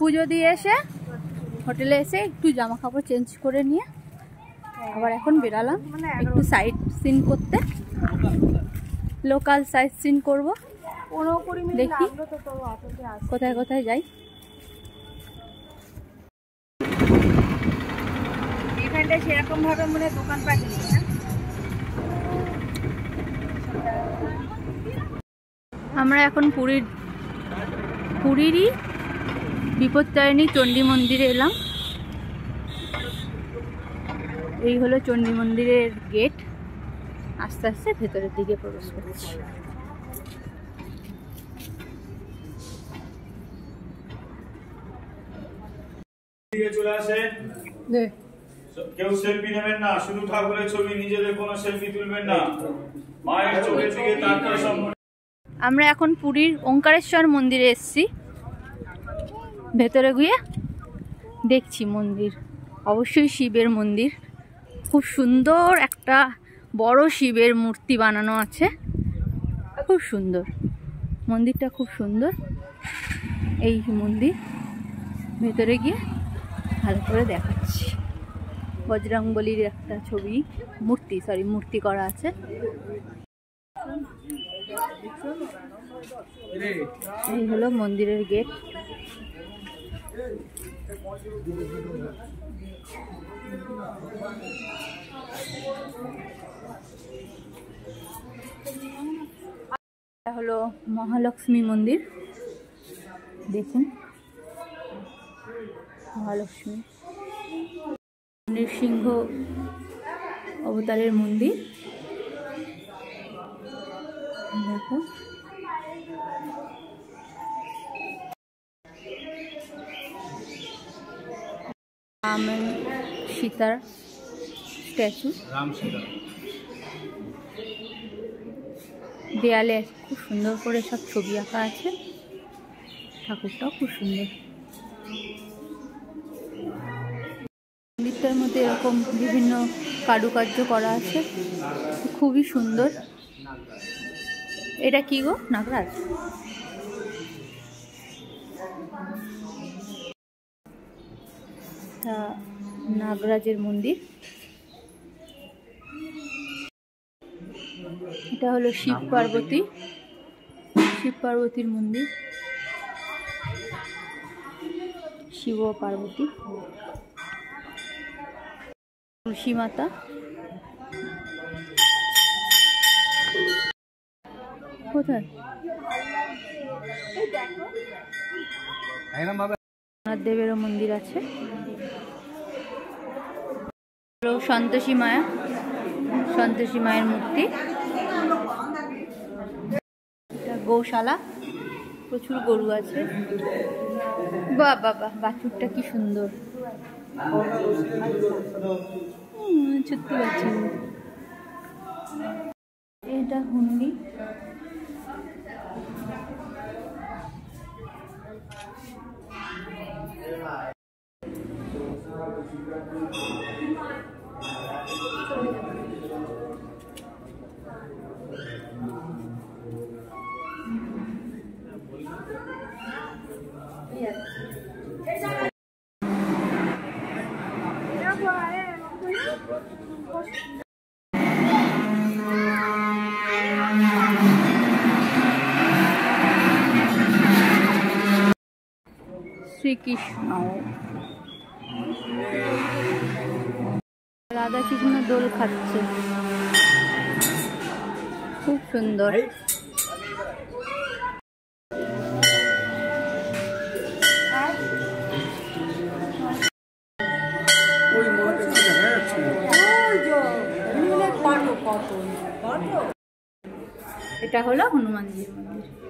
পুজো দিয়ে এসে হোটেলে এসে একটু জামা কাপড় চেঞ্জ করে নিয়ে আবার এখন বেরালাম একটু সাইট সিন করতে। লোকাল সাইট সিন করবো, দেখি কোথায় কোথায় যাই। এখানটায় সেরকম ভাবে মনে দোকানপাট নেই না। আমরা এখন পুরীরই বিপত্তারিণী চণ্ডী মন্দিরে এলাম। এই হলো চণ্ডী মন্দিরের গেট। আস্তে আস্তে ভেতরের দিকে প্রবেশ করছি। চলে আসেন, কেউ সেলফি নেবেন না, শুধু ঠাকুরের ছবি, নিজেদের কোনো সেলফি তুলবেন না। মায়ের চোখের দিকে তাকিয়ে সব। আমরা এখন পুরীর ওঙ্কারেশ্বর মন্দিরে এসেছি। ভেতরে গিয়ে দেখছি মন্দির, অবশ্যই শিবের মন্দির। খুব সুন্দর একটা বড় শিবের মূর্তি বানানো আছে, খুব সুন্দর মন্দিরটা, খুব সুন্দর এই মন্দির। ভেতরে গিয়ে ভালো করে দেখাচ্ছি। বজরংবলীর একটা ছবি, মূর্তি করা আছে। এই হলো মন্দিরের গেট। এটা হলো মহালক্ষ্মী মন্দির, দেখুন মহালক্ষ্মী। নৃসিংহ অবতারের মন্দির, দেখো রাম সীতার স্ট্যাচু, দেয়ালে খুব সুন্দর করে সব ছবি আঁকা আছে। ঠাকুরটাও খুব সুন্দর। মন্দিরটার মধ্যে এরকম বিভিন্ন কারুকার্য করা আছে, খুবই সুন্দর। এটা কি গো? নাগরাজ। নাগরাজের মন্দির। এটা হলো শিব পার্বতীর মন্দির, শিব ও পার্বতী। তুলসী মাতা, কোথায় দেবেরও মন্দির আছে। সন্তোষী মায়ের মূর্তি। এটা গৌশালা, প্রচুর গরু আছে। বাহ বাহ বাহ, বাছুরটা কি সুন্দর, ছোট্ট বাছুর। এটা হুন্ডি। শ্রীকৃষ্ণ, রাধা কৃষ্ণ দোল খাচ্ছে, খুব সুন্দর। এটা হলো হনুমানজির মন্দির।